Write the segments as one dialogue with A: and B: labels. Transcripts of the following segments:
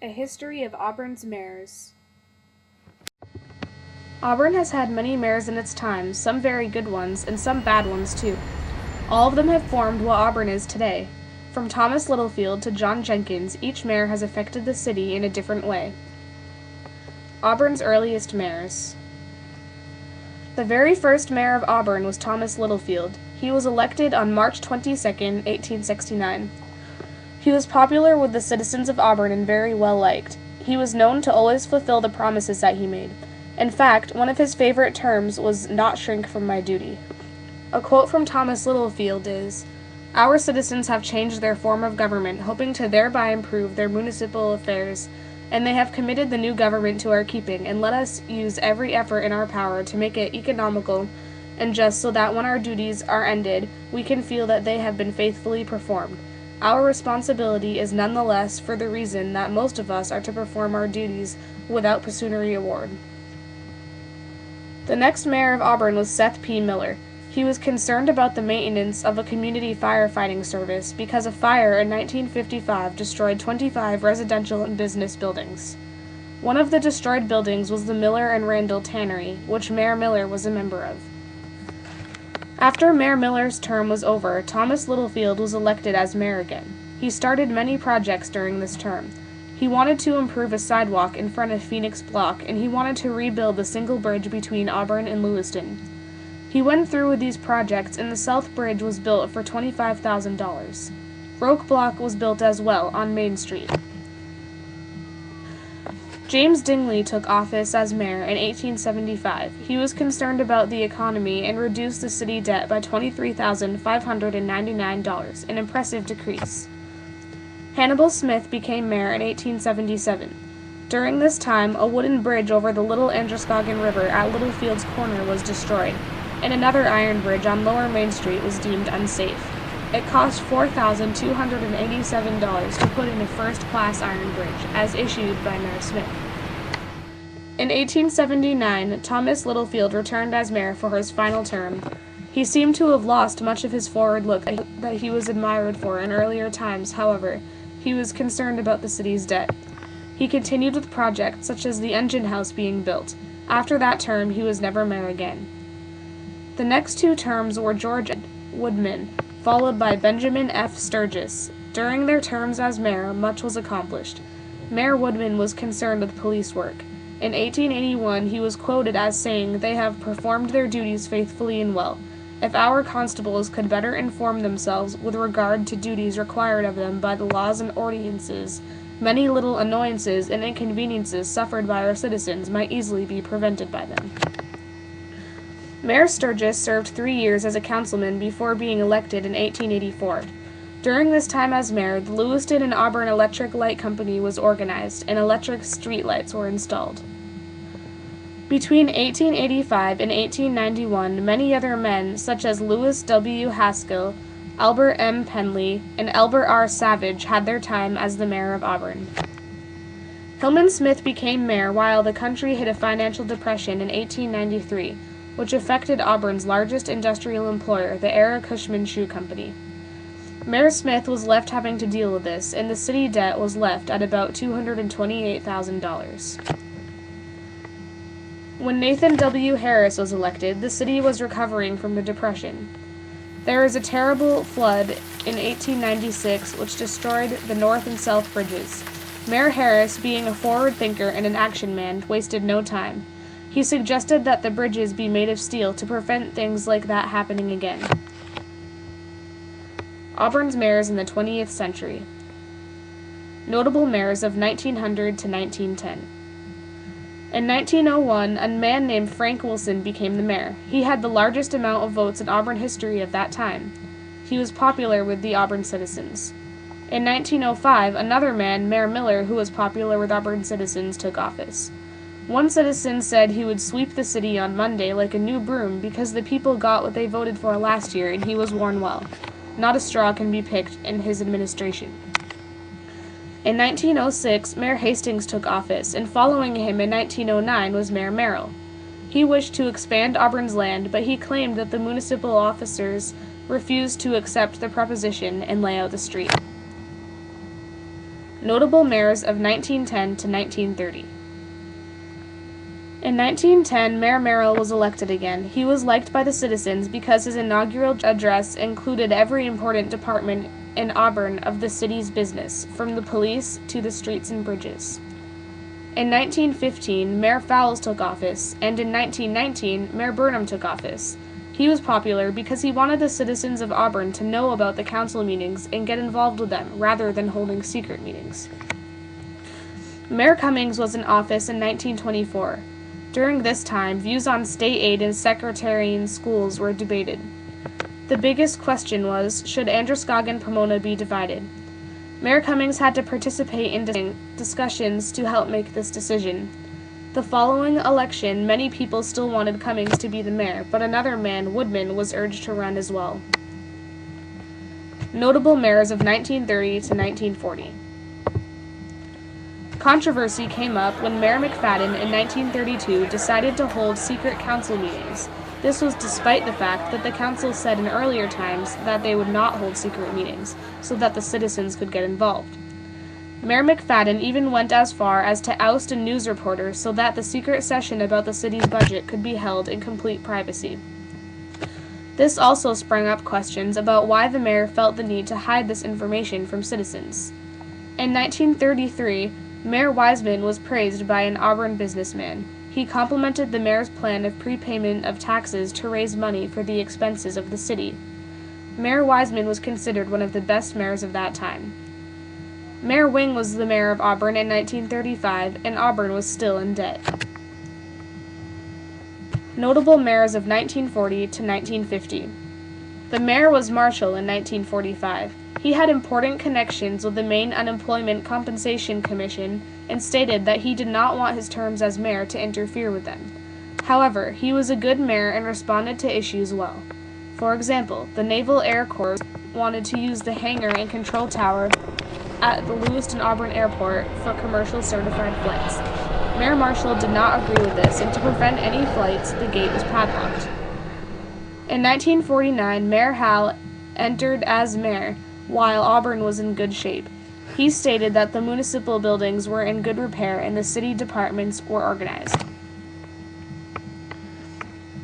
A: A History of Auburn's Mayors. Auburn has had many mayors in its time, some very good ones, and some bad ones too. All of them have formed what Auburn is today. From Thomas Littlefield to John Jenkins, each mayor has affected the city in a different way. Auburn's earliest mayors. The very first mayor of Auburn was Thomas Littlefield. He was elected on March 22, 1869. He was popular with the citizens of Auburn and very well liked. He was known to always fulfill the promises that he made. In fact, one of his favorite terms was "not shrink from my duty." A quote from Thomas Littlefield is, "Our citizens have changed their form of government, hoping to thereby improve their municipal affairs, and they have committed the new government to our keeping, and let us use every effort in our power to make it economical and just, so that when our duties are ended, we can feel that they have been faithfully performed. Our responsibility is none the less for the reason that most of us are to perform our duties without pecuniary reward." The next mayor of Auburn was Seth P. Miller. He was concerned about the maintenance of a community firefighting service because a fire in 1955 destroyed 25 residential and business buildings. One of the destroyed buildings was the Miller and Randall Tannery, which Mayor Miller was a member of. After Mayor Miller's term was over, Thomas Littlefield was elected as mayor again. He started many projects during this term. He wanted to improve a sidewalk in front of Phoenix Block, and he wanted to rebuild the single bridge between Auburn and Lewiston. He went through with these projects, and the South Bridge was built for $25,000. Roque Block was built as well on Main Street. James Dingley took office as mayor in 1875. He was concerned about the economy and reduced the city debt by $23,599, an impressive decrease. Hannibal Smith became mayor in 1877. During this time, a wooden bridge over the Little Androscoggin River at Littlefield's Corner was destroyed, and another iron bridge on Lower Main Street was deemed unsafe. It cost $4,287 to put in a first-class iron bridge, as issued by Mayor Smith. In 1879, Thomas Littlefield returned as mayor for his final term. He seemed to have lost much of his forward look that he was admired for in earlier times. However, he was concerned about the city's debt. He continued with projects such as the engine house being built. After that term, he was never mayor again. The next two terms were George Woodman, followed by Benjamin F. Sturgis. During their terms as mayor, much was accomplished. Mayor Woodman was concerned with police work. In 1881, he was quoted as saying, "They have performed their duties faithfully and well. If our constables could better inform themselves with regard to duties required of them by the laws and ordinances, many little annoyances and inconveniences suffered by our citizens might easily be prevented by them." Mayor Sturgis served 3 years as a councilman before being elected in 1884. During this time as mayor, the Lewiston and Auburn Electric Light Company was organized, and electric streetlights were installed. Between 1885 and 1891, many other men, such as Lewis W. Haskell, Albert M. Penley, and Albert R. Savage, had their time as the mayor of Auburn. Hillman Smith became mayor while the country hit a financial depression in 1893, which affected Auburn's largest industrial employer, the Ara Cushman Shoe Company. Mayor Smith was left having to deal with this, and the city debt was left at about $228,000. When Nathan W. Harris was elected, the city was recovering from the Depression. There was a terrible flood in 1896 which destroyed the North and South bridges. Mayor Harris, being a forward thinker and an action man, wasted no time. He suggested that the bridges be made of steel to prevent things like that happening again. Auburn's mayors in the 20th century. Notable mayors of 1900 to 1910. In 1901, a man named Frank Wilson became the mayor. He had the largest amount of votes in Auburn history of that time. He was popular with the Auburn citizens. In 1905, another man, Mayor Miller, who was popular with Auburn citizens, took office. One citizen said he would sweep the city on Monday like a new broom because the people got what they voted for last year, and he was worn well. Not a straw can be picked in his administration. In 1906, Mayor Hastings took office, and following him in 1909 was Mayor Merrill. He wished to expand Auburn's land, but he claimed that the municipal officers refused to accept the proposition and lay out the street. Notable mayors of 1910 to 1930. In 1910, Mayor Merrill was elected again. He was liked by the citizens because his inaugural address included every important department in Auburn of the city's business, from the police to the streets and bridges. In 1915, Mayor Fowles took office, and in 1919, Mayor Burnham took office. He was popular because he wanted the citizens of Auburn to know about the council meetings and get involved with them, rather than holding secret meetings. Mayor Cummings was in office in 1924. During this time, views on state aid and sectarian schools were debated. The biggest question was, should Androscoggin Pomona be divided? Mayor Cummings had to participate in discussions to help make this decision. The following election, many people still wanted Cummings to be the mayor, but another man, Woodman, was urged to run as well. Notable mayors of 1930 to 1940. Controversy came up when Mayor McFadden in 1932 decided to hold secret council meetings. This was despite the fact that the council said in earlier times that they would not hold secret meetings, so that the citizens could get involved. Mayor McFadden even went as far as to oust a news reporter so that the secret session about the city's budget could be held in complete privacy. This also sprung up questions about why the mayor felt the need to hide this information from citizens. In 1933, Mayor Wiseman was praised by an Auburn businessman. He complimented the mayor's plan of prepayment of taxes to raise money for the expenses of the city. Mayor Wiseman was considered one of the best mayors of that time. Mayor Wing was the mayor of Auburn in 1935, and Auburn was still in debt. Notable mayors of 1940 to 1950. The mayor was Marshall in 1945. He had important connections with the Maine Unemployment Compensation Commission and stated that he did not want his terms as mayor to interfere with them. However, he was a good mayor and responded to issues well. For example, the Naval Air Corps wanted to use the hangar and control tower at the Lewiston Auburn Airport for commercial certified flights. Mayor Marshall did not agree with this, and to prevent any flights, the gate was padlocked. In 1949, Mayor Hall entered as mayor, while Auburn was in good shape. He stated that the municipal buildings were in good repair and the city departments were organized.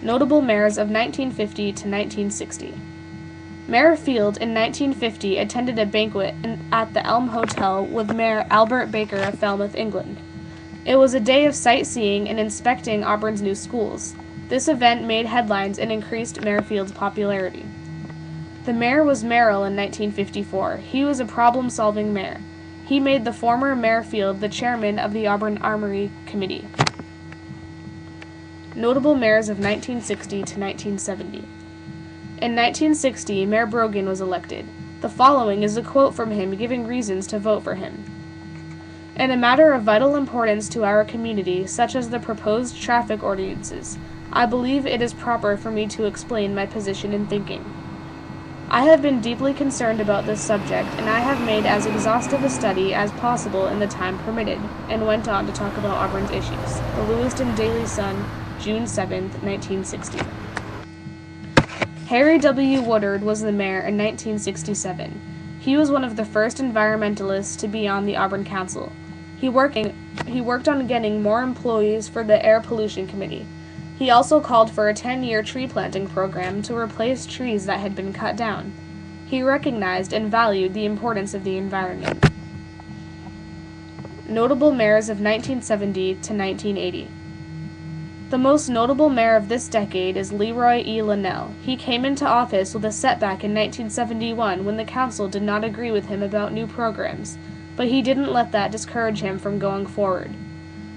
A: Notable mayors of 1950 to 1960. Mayor Field in 1950 attended a banquet at the Elm Hotel with Mayor Albert Baker of Falmouth, England. It was a day of sightseeing and inspecting Auburn's new schools. This event made headlines and increased Mayor Field's popularity. The mayor was Merrill in 1954. He was a problem-solving mayor. He made the former Mayor Field the chairman of the Auburn Armory Committee. Notable mayors of 1960 to 1970. In 1960, Mayor Brogan was elected. The following is a quote from him giving reasons to vote for him. In a matter of vital importance to our community, such as the proposed traffic ordinances, I believe it is proper for me to explain my position and thinking. I have been deeply concerned about this subject, and I have made as exhaustive a study as possible in the time permitted, and went on to talk about Auburn's issues. The Lewiston Daily Sun, June 7, 1960. Harry W. Woodard was the mayor in 1967. He was one of the first environmentalists to be on the Auburn Council. He worked on getting more employees for the Air Pollution Committee. He also called for a 10-year tree planting program to replace trees that had been cut down. He recognized and valued the importance of the environment. Notable mayors of 1970 to 1980. The most notable mayor of this decade is Leroy E. Linnell. He came into office with a setback in 1971 when the council did not agree with him about new programs, but he didn't let that discourage him from going forward.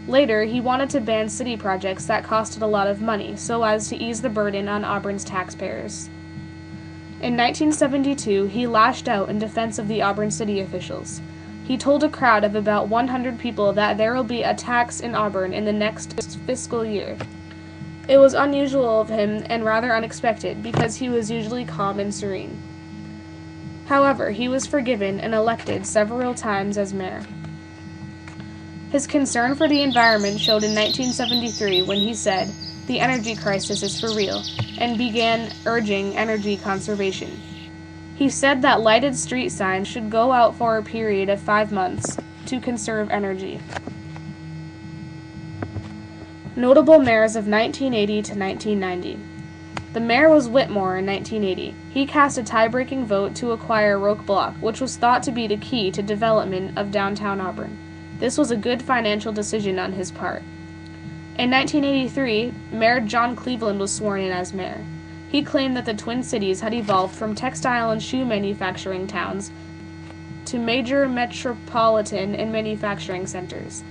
A: Later, he wanted to ban city projects that costed a lot of money, so as to ease the burden on Auburn's taxpayers. In 1972, he lashed out in defense of the Auburn city officials. He told a crowd of about 100 people that there will be a tax in Auburn in the next fiscal year. It was unusual of him and rather unexpected, because he was usually calm and serene. However, he was forgiven and elected several times as mayor. His concern for the environment showed in 1973 when he said, "The energy crisis is for real," and began urging energy conservation. He said that lighted street signs should go out for a period of 5 months. to conserve energy. Notable mayors of 1980 to 1990. The mayor was Whitmore in 1980. He cast a tie-breaking vote to acquire Roque Block, which was thought to be the key to development of downtown Auburn. This was a good financial decision on his part. In 1983, Mayor John Cleveland was sworn in as mayor. He claimed that the Twin Cities had evolved from textile and shoe manufacturing towns to major metropolitan and manufacturing centers.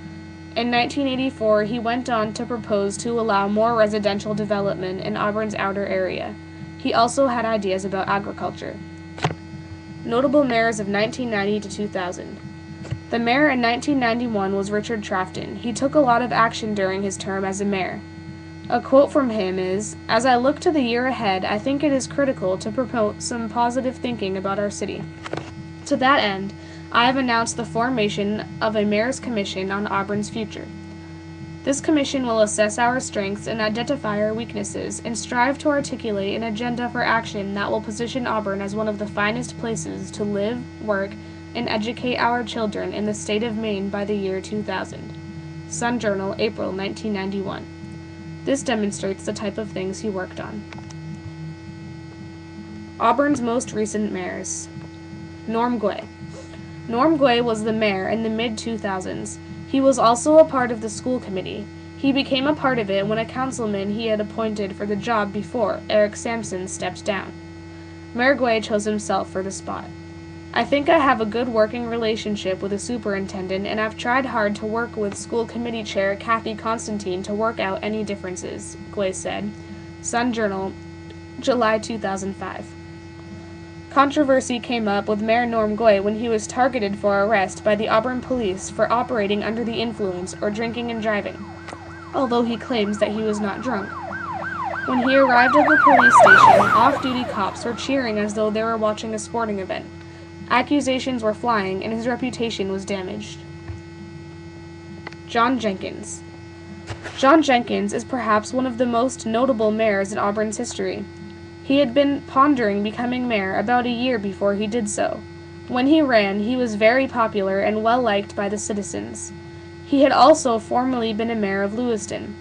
A: In 1984, he went on to propose to allow more residential development in Auburn's outer area. He also had ideas about agriculture. Notable mayors of 1990 to 2000. The mayor in 1991 was Richard Trafton. He took a lot of action during his term as a mayor. A quote from him is, "As I look to the year ahead, I think it is critical to promote some positive thinking about our city. To that end, I have announced the formation of a Mayor's Commission on Auburn's future. This commission will assess our strengths and identify our weaknesses and strive to articulate an agenda for action that will position Auburn as one of the finest places to live, work, and educate our children in the state of Maine by the year 2000. Sun Journal, April 1991. This demonstrates the type of things he worked on. Auburn's most recent mayors. Norm Guay. Norm Guay was the mayor in the mid-2000s. He was also a part of the school committee. He became a part of it when a councilman he had appointed for the job before, Eric Sampson, stepped down. Mayor Guay chose himself for the spot. I think I have a good working relationship with the superintendent, and I've tried hard to work with school committee chair Kathy Constantine to work out any differences, Guay said. Sun Journal, July 2005. Controversy came up with Mayor Norm Guay when he was targeted for arrest by the Auburn police for operating under the influence or drinking and driving, although he claims that he was not drunk. When he arrived at the police station, off-duty cops were cheering as though they were watching a sporting event. Accusations were flying, and his reputation was damaged. John Jenkins. John Jenkins is perhaps one of the most notable mayors in Auburn's history. He had been pondering becoming mayor about a year before he did so. When he ran, he was very popular and well-liked by the citizens. He had also formerly been a mayor of Lewiston.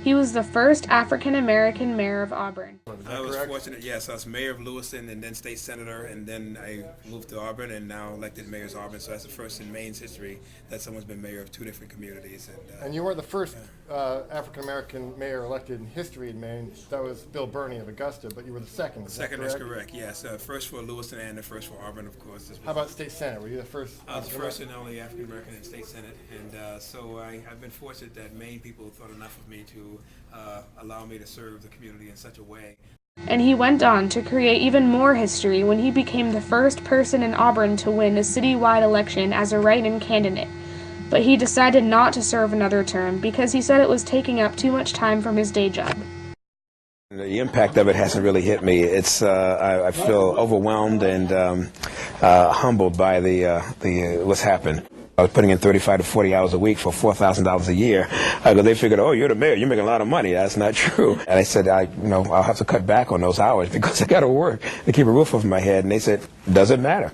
A: He was the first African-American mayor of Auburn.
B: I was fortunate, yes. I was mayor of Lewiston and then state senator, and then I moved to Auburn and now elected mayor of Auburn. So that's the first in Maine's history that someone's been mayor of two different communities.
C: And you weren't the first African-American mayor elected in history in Maine. That was Bill Birney of Augusta, but you were the second.
B: Second is correct, yes. First for Lewiston and the first for Auburn, of course.
C: How about state senate? Were you the first?
B: I was the first and only African-American in state senate. And so I've been fortunate that Maine people thought enough of me to allow me to serve the community in such a way.
A: And he went on to create even more history when he became the first person in Auburn to win a citywide election as a write-in candidate. But he decided not to serve another term because he said it was taking up too much time from his day job.
D: The impact of it hasn't really hit me. It's I feel overwhelmed and humbled by the what's happened. I was putting in 35 to 40 hours a week for $4,000 a year. Because they figured, oh, you're the mayor, you're making a lot of money. That's not true. And I said, I'll have to cut back on those hours because I got to work to keep a roof over my head. And they said, doesn't matter.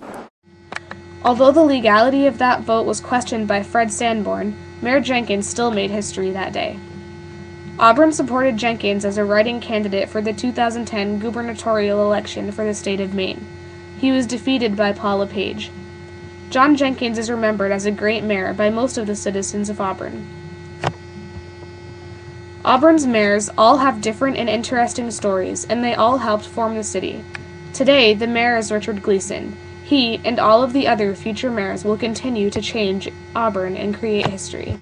A: Although the legality of that vote was questioned by Fred Sanborn, Mayor Jenkins still made history that day. Auburn supported Jenkins as a write-in candidate for the 2010 gubernatorial election for the state of Maine. He was defeated by Paul LePage. John Jenkins is remembered as a great mayor by most of the citizens of Auburn. Auburn's mayors all have different and interesting stories, and they all helped form the city. Today, the mayor is Richard Gleason. He and all of the other future mayors will continue to change Auburn and create history.